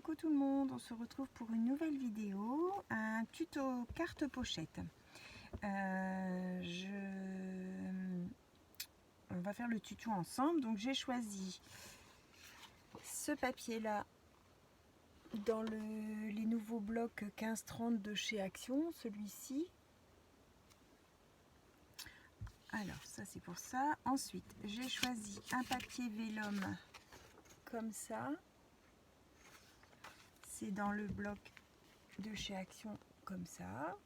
Coucou tout le monde, on se retrouve pour une nouvelle vidéo, un tuto carte pochette. On va faire le tuto ensemble, donc j'ai choisi ce papier là dans les nouveaux blocs 15-30 de chez Action, celui-ci. Alors ça c'est pour ça. Ensuite j'ai choisi un papier vélum comme ça. C'est dans le bloc de chez Action comme ça.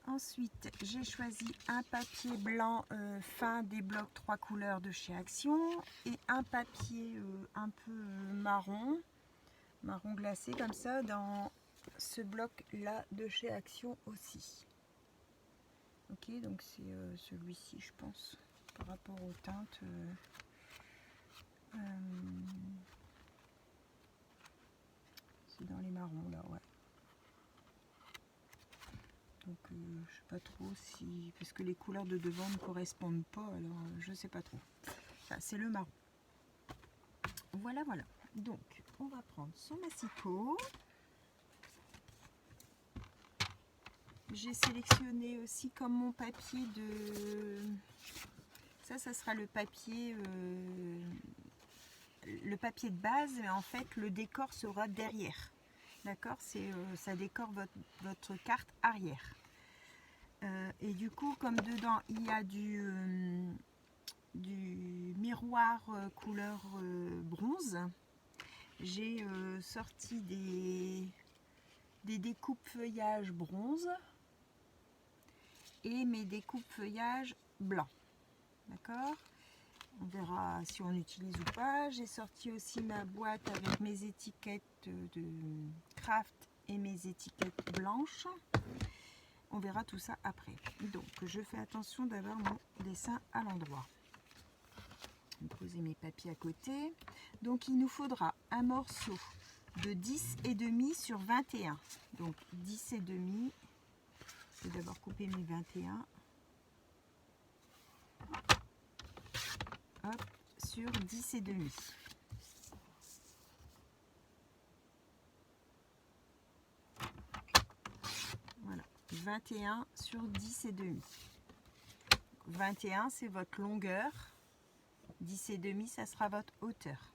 Ensuite, j'ai choisi un papier blanc fin des blocs 3 couleurs de chez Action et un papier un peu marron glacé comme ça dans ce bloc là de chez Action aussi. Ok, donc c'est celui-ci je pense par rapport aux teintes. C'est dans les marrons là, ouais. Donc je sais pas trop si, parce que les couleurs de devant ne correspondent pas, alors je sais pas trop. Enfin, c'est le marron. Voilà, voilà. Donc on va prendre son massicot. J'ai sélectionné aussi comme mon papier de... Ça sera le papier de base, mais en fait le décor sera derrière. D'accord, ça décore votre carte arrière. Et du coup, comme dedans il y a du miroir couleur bronze, j'ai sorti des découpes feuillage bronze et mes découpes feuillage blanc. D'accord, on verra si on utilise ou pas. J'ai sorti aussi ma boîte avec mes étiquettes de craft et mes étiquettes blanches. On verra tout ça après. Donc je fais attention d'avoir mon dessin à l'endroit. Je vais poser mes papiers à côté. Donc il nous faudra un morceau de 10,5 sur 21. Donc 10,5. Je vais d'abord couper mes 21. Hop, sur 10,5. Voilà, 21 sur 10,5. 21 c'est votre longueur, 10,5 ça sera votre hauteur.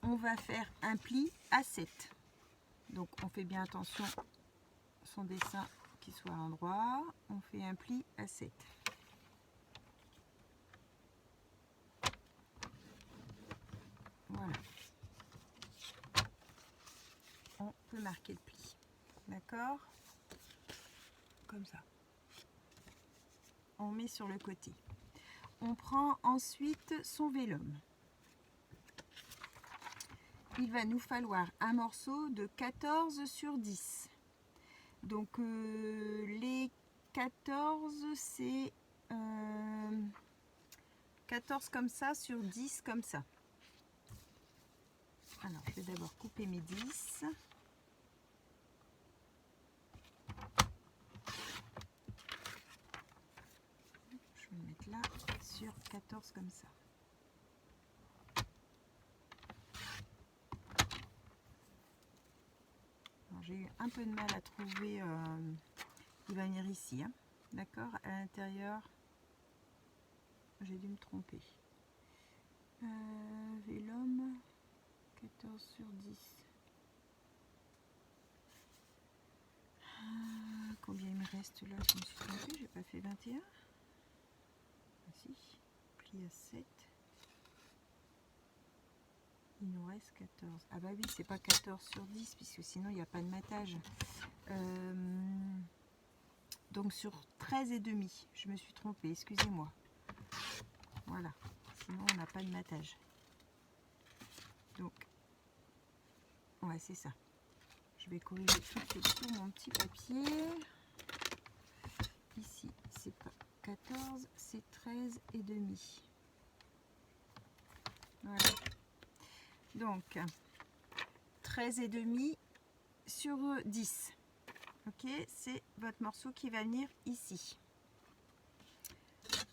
On va faire un pli à 7. Donc on fait bien attention son dessin qui soit à l'endroit. On fait un pli à 7. Voilà. On peut marquer le pli. D'accord? Comme ça. On met sur le côté. On prend ensuite son vélum. Il va nous falloir un morceau de 14 sur 10. Donc les 14 c'est 14 comme ça sur 10 comme ça. Alors je vais d'abord couper mes 10. Je vais le mettre là sur 14 comme ça. J'ai eu un peu de mal à trouver, il va venir ici, hein. D'accord, à l'intérieur, j'ai dû me tromper. Vélum, 14 sur 10. Combien il me reste là? Je me suis trompée, j'ai pas fait 21. Ah si, pli à 7. Il nous reste 14. Ah bah oui, c'est pas 14 sur 10, puisque sinon il n'y a pas de matage. Donc sur 13,5, je me suis trompée, excusez-moi. Voilà, sinon on n'a pas de matage. Donc, ouais, c'est ça. Je vais corriger tout de suite sur mon petit papier. Ici, c'est pas 14, c'est 13,5. Voilà. Donc, 13,5 sur 10. Ok, c'est votre morceau qui va venir ici.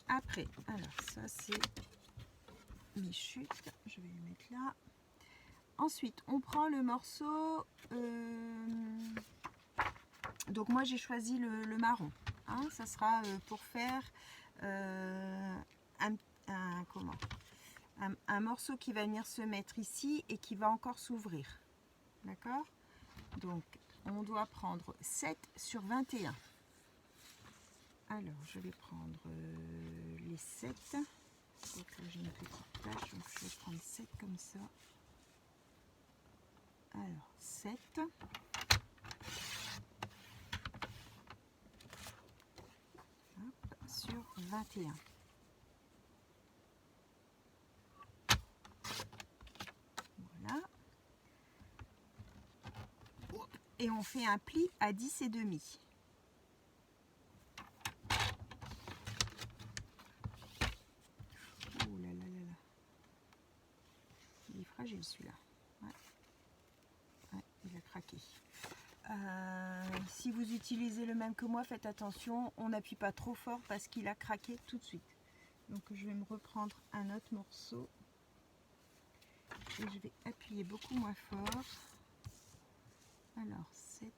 Après, alors ça c'est mes chutes. Je vais les mettre là. Ensuite, on prend le morceau, donc moi j'ai choisi le marron, hein, ça sera pour faire un morceau qui va venir se mettre ici et qui va encore s'ouvrir, d'accord? Donc on doit prendre 7 sur 21. Alors je vais prendre les 7, donc là j'ai une petite tache, donc je vais prendre 7 comme ça. Alors 7. Hop, sur 21. Voilà. Et on fait un pli à 10 et demi. Oh là là là là. Il est fragile celui-là. Ouais. Ouais, il a craqué. Si vous utilisez le même que moi, faites attention, on n'appuie pas trop fort parce qu'il a craqué tout de suite. Donc je vais me reprendre un autre morceau et je vais appuyer beaucoup moins fort. Alors 7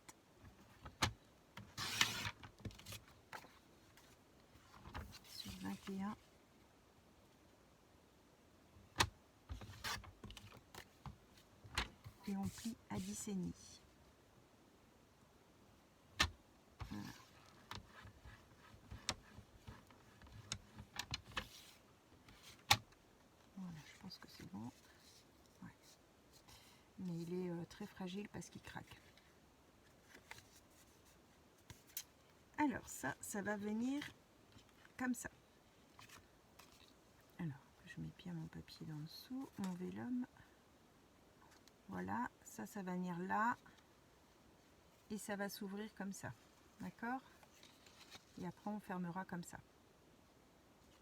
sur 21. Et on plie à 10 et demi. Voilà. Voilà, je pense que c'est bon. Ouais. Mais il est très fragile parce qu'il craque. Alors ça va venir comme ça. Alors, je mets bien mon papier en dessous, mon vélum. Voilà, ça va venir là. Et ça va s'ouvrir comme ça. D'accord? Et après, on fermera comme ça.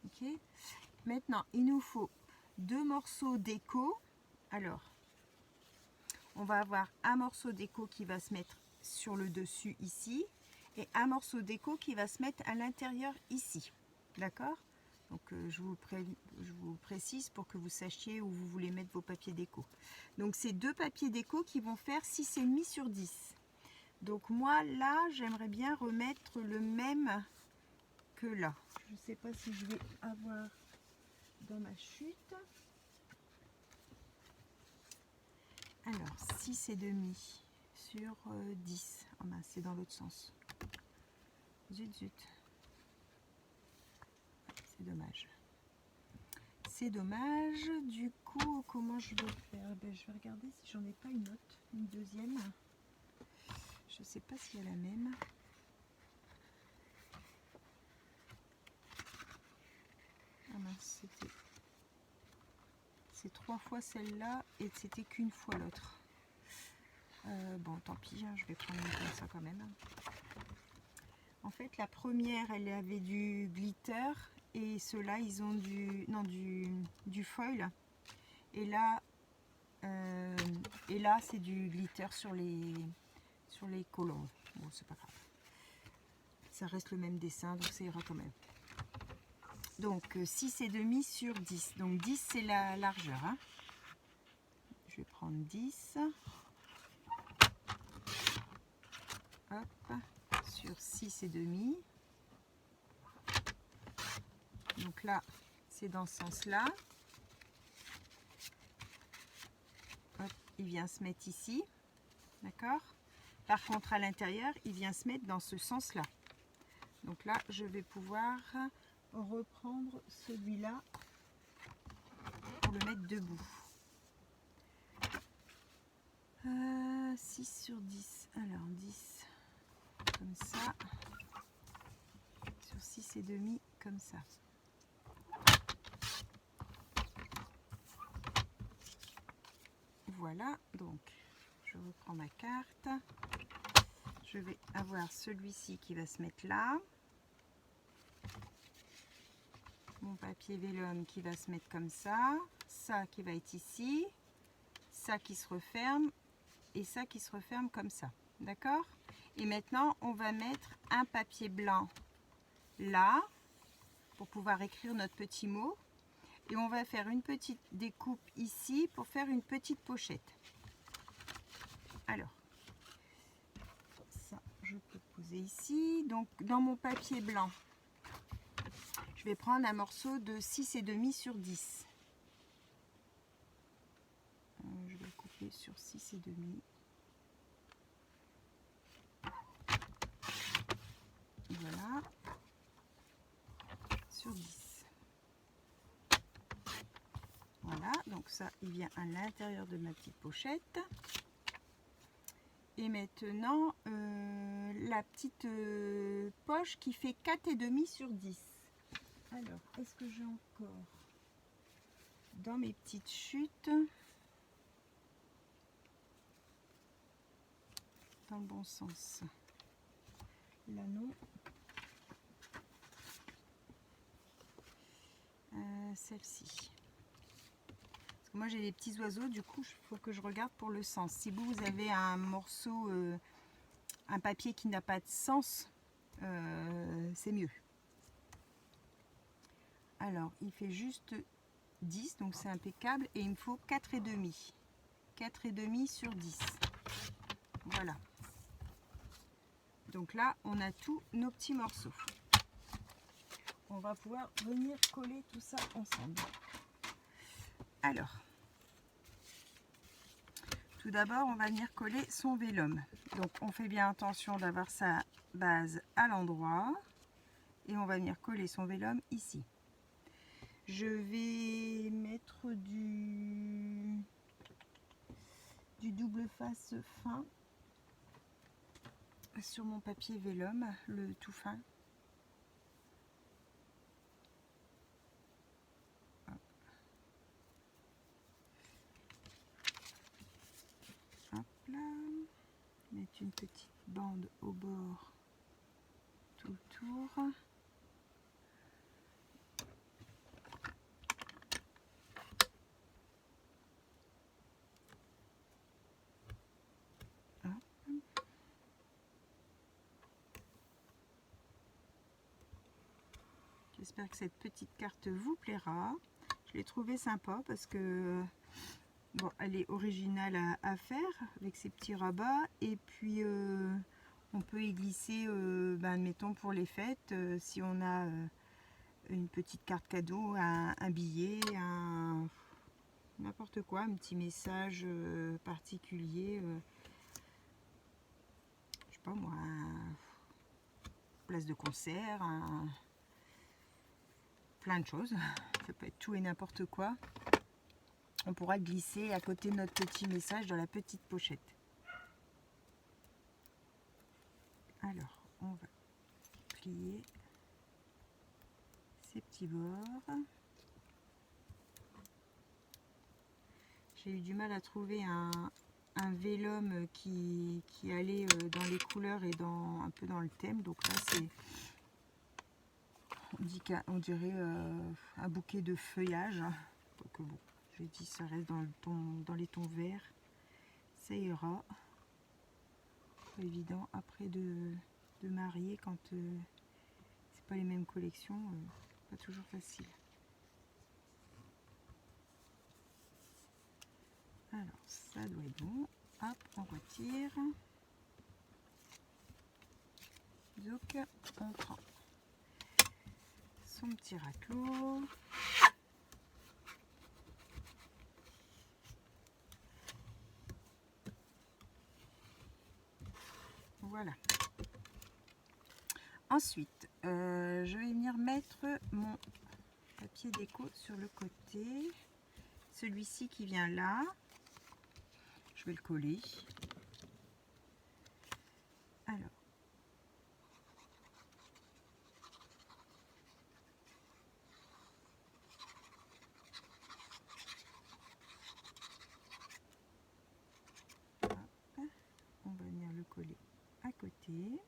Ok? Maintenant, il nous faut 2 morceaux d'écho. Alors, on va avoir un morceau d'écho qui va se mettre sur le dessus ici. Et un morceau d'écho qui va se mettre à l'intérieur ici. D'accord? Donc je vous précise pour que vous sachiez où vous voulez mettre vos papiers déco. Donc c'est 2 papiers déco qui vont faire 6,5 sur 10. Donc moi là j'aimerais bien remettre le même que là. Je ne sais pas si je vais avoir dans ma chute. Alors 6,5 sur 10. Oh mince, c'est dans l'autre sens. Zut zut. C'est dommage. C'est dommage. Du coup, comment je vais faire? Ben, je vais regarder si j'en ai pas une autre, une deuxième. Je sais pas s'il y a la même. Ah mince, c'est 3 fois celle-là et c'était qu'une fois l'autre. Bon, tant pis, hein, je vais prendre une comme ça quand même. En fait, la première, elle avait du glitter et ceux-là, ils ont du foil. Et là, c'est du glitter sur les collants. Bon, c'est pas grave. Ça reste le même dessin, donc ça ira quand même. Donc 6,5 sur 10. Donc 10, c'est la largeur. Hein. Je vais prendre 10. Hop, sur 6,5. Donc là, c'est dans ce sens-là. Il vient se mettre ici. D'accord? Par contre, à l'intérieur, il vient se mettre dans ce sens-là. Donc là, je vais pouvoir reprendre celui-là pour le mettre debout. 6 sur 10. Alors 10 comme ça. Sur 6,5 comme ça. Voilà, donc je reprends ma carte. Je vais avoir celui-ci qui va se mettre là. Mon papier vélum qui va se mettre comme ça. Ça qui va être ici. Ça qui se referme. Et ça qui se referme comme ça. D'accord? Et maintenant, on va mettre un papier blanc là pour pouvoir écrire notre petit mot. Et on va faire une petite découpe ici pour faire une petite pochette. Alors, ça, je peux poser ici. Donc, dans mon papier blanc, je vais prendre un morceau de 6,5 sur 10. Je vais le couper sur 6,5. Voilà. Sur 10. Voilà, donc ça, il vient à l'intérieur de ma petite pochette. Et maintenant, la petite poche qui fait 4,5 sur 10. Alors, est-ce que j'ai encore dans mes petites chutes dans le bon sens? L'anneau. Celle-ci. Parce que moi j'ai des petits oiseaux, du coup il faut que je regarde pour le sens. Si vous avez un morceau, un papier qui n'a pas de sens, c'est mieux. Alors il fait juste 10, donc c'est impeccable, et il me faut 4,5. 4,5 sur 10. Voilà. Donc là on a tous nos petits morceaux. On va pouvoir venir coller tout ça ensemble. Alors, tout d'abord, on va venir coller son vélum. Donc, on fait bien attention d'avoir sa base à l'endroit. Et on va venir coller son vélum ici. Je vais mettre du double face fin sur mon papier vélum, le tout fin. Hop là. Mettre une petite bande au bord tout le tour. J'espère que cette petite carte vous plaira. Je l'ai trouvée sympa parce que bon, elle est originale à faire avec ses petits rabats. Et puis on peut y glisser, admettons pour les fêtes, si on a une petite carte cadeau, un billet, n'importe quoi, un petit message particulier. Je sais pas moi, place de concert, plein de choses, ça peut être tout et n'importe quoi. On pourra glisser à côté de notre petit message dans la petite pochette. Alors, on va plier ces petits bords. J'ai eu du mal à trouver un vélum qui allait dans les couleurs et un peu dans le thème. Donc là, c'est... On dirait un bouquet de feuillage. Donc bon, j'ai dit ça reste dans les tons verts. Ça ira. Pas évident après de marier quand c'est pas les mêmes collections. Pas toujours facile. Alors ça doit être bon. Hop, on retire. Donc on prend son petit raclot. Voilà. Ensuite, je vais venir mettre mon papier déco sur le côté. Celui-ci qui vient là. Je vais le coller. Alors. Hop. On va venir le coller à côté.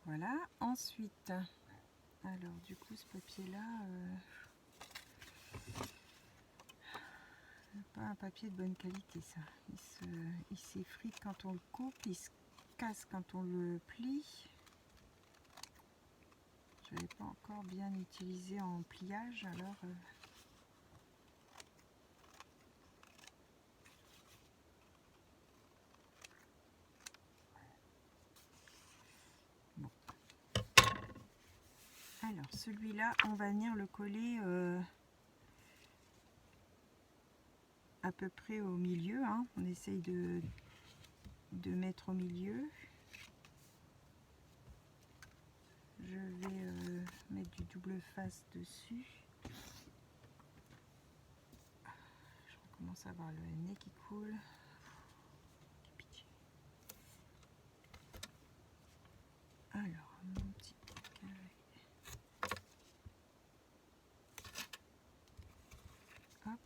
Voilà, ensuite, alors du coup ce papier là, Pas un papier de bonne qualité, ça. Il s'effrite quand on le coupe, il se casse quand on le plie. Je l'ai pas encore bien utilisé en pliage, alors bon. Alors celui-là, on va venir le coller à peu près au milieu, hein. On essaye de mettre au milieu. Je vais mettre du double face dessus. Je recommence à avoir le nez qui coule. Pitié. Alors, mon petit carré. Hop.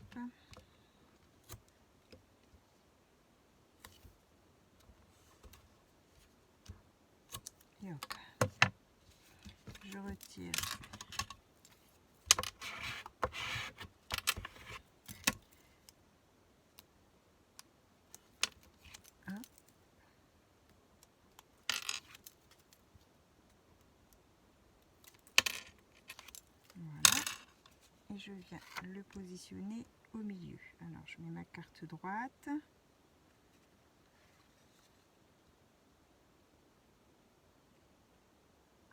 Et hop. Je retire. Hop. Voilà. Et je viens le positionner au milieu. Alors je mets ma carte droite.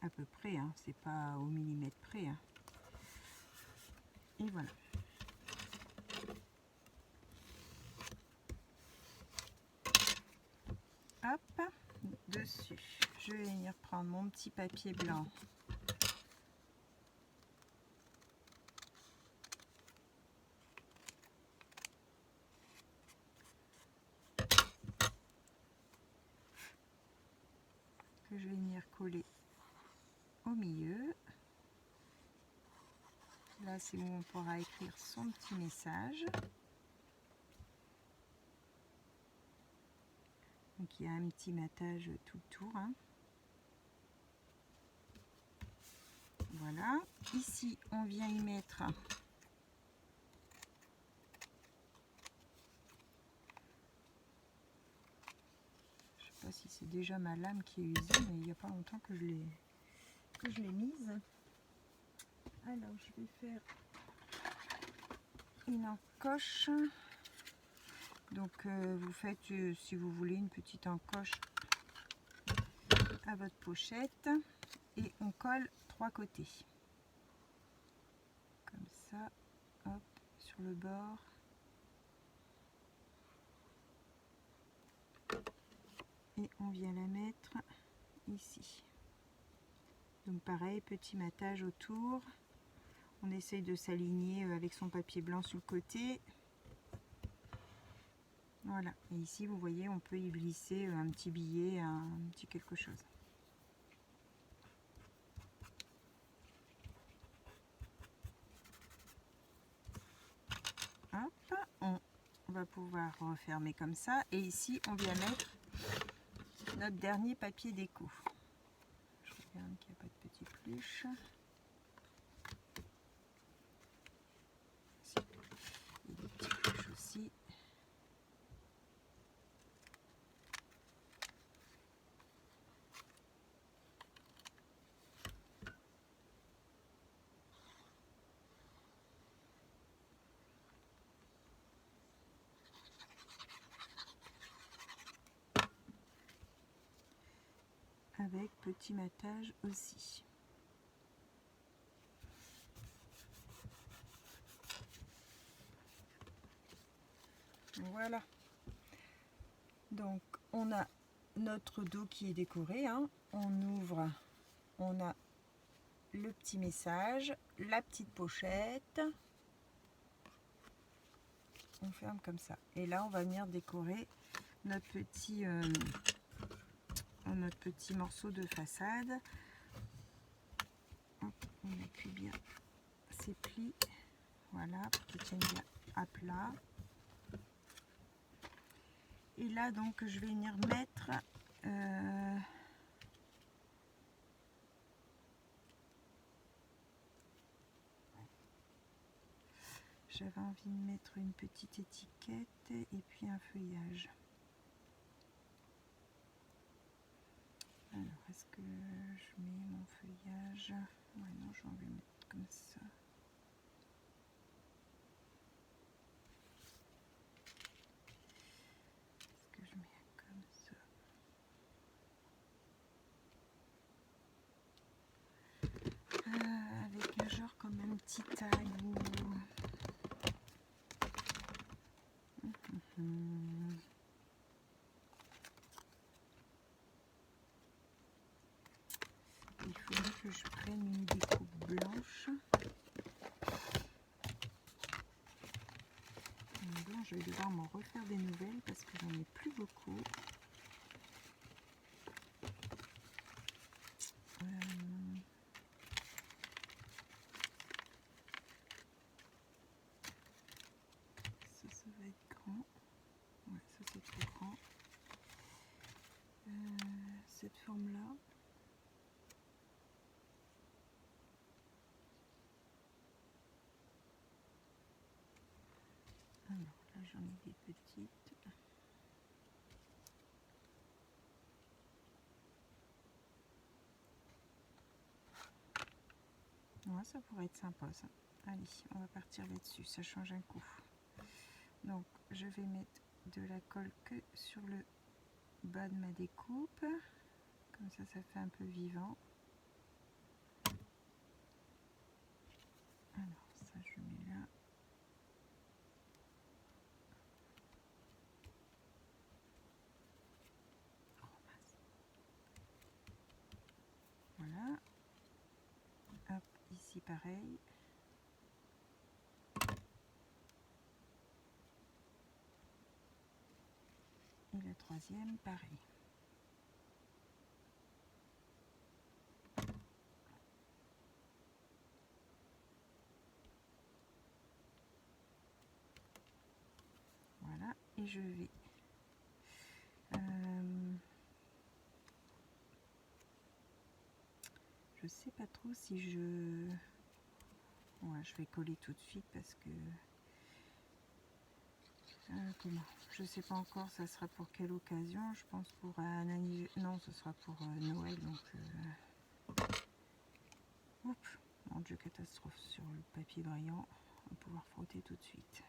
À peu près, hein, c'est pas au millimètre près. Hein. Et voilà. Hop, dessus. Je vais venir prendre mon petit papier blanc. Que je vais venir coller au milieu. Là, c'est où on pourra écrire son petit message. Donc, il y a un petit matage tout autour. Hein. Voilà. Ici, on vient y mettre je sais pas si c'est déjà ma lame qui est usée, mais il n'y a pas longtemps que je l'ai mise. Alors, je vais faire une encoche. Donc, vous faites, si vous voulez, une petite encoche à votre pochette et on colle 3 côtés. Comme ça, hop, sur le bord. Et on vient la mettre ici. Donc pareil, petit matage autour. On essaye de s'aligner avec son papier blanc sur le côté. Voilà. Et ici, vous voyez, on peut y glisser un petit billet, un petit quelque chose. Hop, on va pouvoir refermer comme ça. Et ici, on vient mettre notre dernier papier déco. Je regarde qu'il n'y a pas de petite pluche. Il y a des petites pluches aussi. Avec petit matage aussi. Voilà. Donc on a notre dos qui est décoré. Hein. On ouvre, on a le petit message, la petite pochette. On ferme comme ça. Et là, on va venir décorer notre petit morceau de façade. Hop, on appuie bien ses plis. Voilà, pour qu'ils tiennent bien à plat. Et là, donc, je vais venir mettre j'avais envie de mettre une petite étiquette et puis un feuillage. Alors, est-ce que je mets mon feuillage? Ouais, non, j'ai envie de mettre comme ça. Est-ce que je mets comme ça? Avec un genre comme un petit tag ou... Il faudrait que je prenne une découpe blanche. Donc, je vais devoir m'en refaire des nouvelles parce que j'en ai plus beaucoup. Ça va être grand. Ouais, ça c'est trop grand. Cette forme-là. Alors là, j'en ai des petites. Ouais, ça pourrait être sympa ça. Allez, on va partir là-dessus, ça change un coup. Donc, je vais mettre de la colle que sur le bas de ma découpe. Comme ça, ça fait un peu vivant. Alors, ça, je mets là. Voilà. Hop, ici pareil. Et la troisième, pareil. Voilà, et je vais... je sais pas trop si je... Ouais, je vais coller tout de suite parce que... comment? Je sais pas encore, ça sera pour quelle occasion. Je pense pour un anniversaire. Non, ce sera pour Noël. Donc, hop, mon Dieu, catastrophe sur le papier brillant. On va pouvoir frotter tout de suite.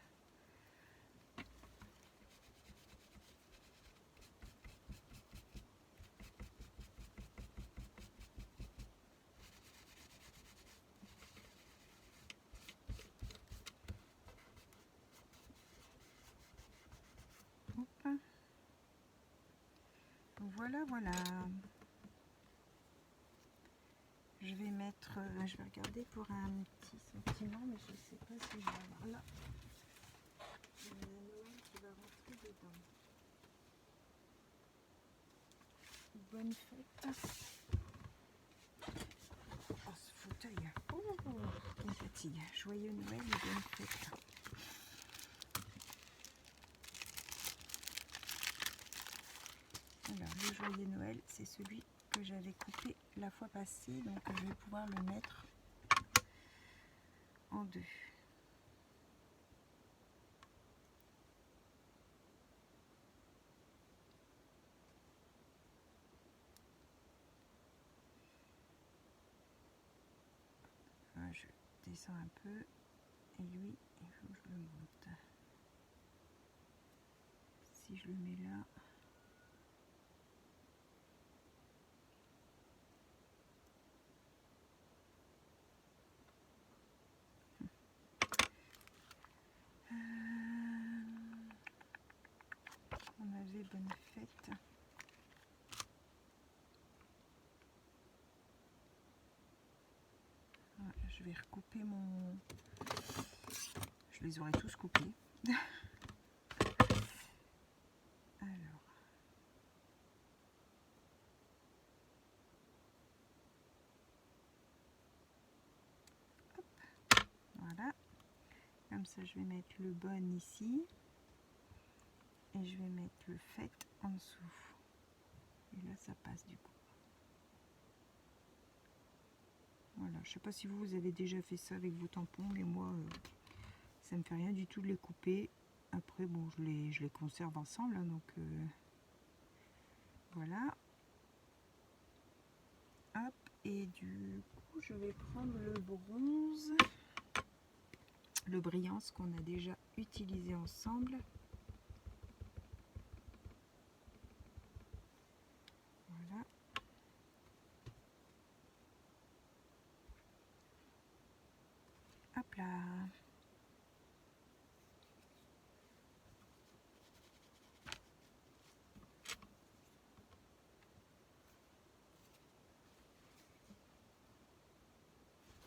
Hop. Voilà, voilà. Je vais mettre, je vais regarder pour un petit sentiment, mais je sais pas si je vais avoir là. Il y a Noël qui va rentrer dedans. Bonne fête. Oh, ce fauteuil. Oh, il me fatigue. Joyeux Noël et bonne fête. Alors, le joyeux Noël, c'est celui que j'avais coupé la fois passée, donc je vais pouvoir le mettre en deux. Je descends un peu et lui, il faut que je le monte. Si je le mets là, on avait bonne fête. Voilà, je vais recouper mon... Je les aurais tous coupés. Alors. Hop. Voilà. Comme ça, je vais mettre le bon ici. Et je vais mettre le fait en dessous. Et là, ça passe du coup. Voilà, je sais pas si vous avez déjà fait ça avec vos tampons, mais moi, Ça me fait rien du tout de les couper. Après, bon, je les conserve ensemble, hein, donc voilà. Hop, et du coup, je vais prendre le bronze, le Brillance qu'on a déjà utilisé ensemble. Voilà. Hop là.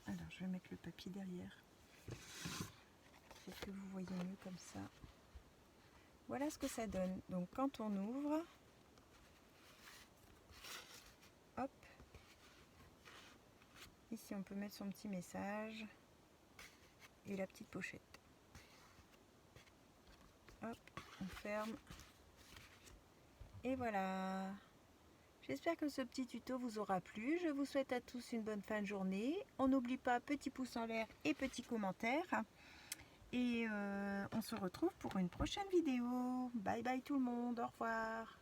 Alors, je vais mettre le papier derrière. Peut-être que vous voyez mieux comme ça. Voilà ce que ça donne. Donc, quand on ouvre, hop, ici on peut mettre son petit message et la petite pochette. Hop, on ferme. Et voilà. J'espère que ce petit tuto vous aura plu. Je vous souhaite à tous une bonne fin de journée. On n'oublie pas petit pouce en l'air et petit commentaire. Et on se retrouve pour une prochaine vidéo. Bye bye tout le monde. Au revoir.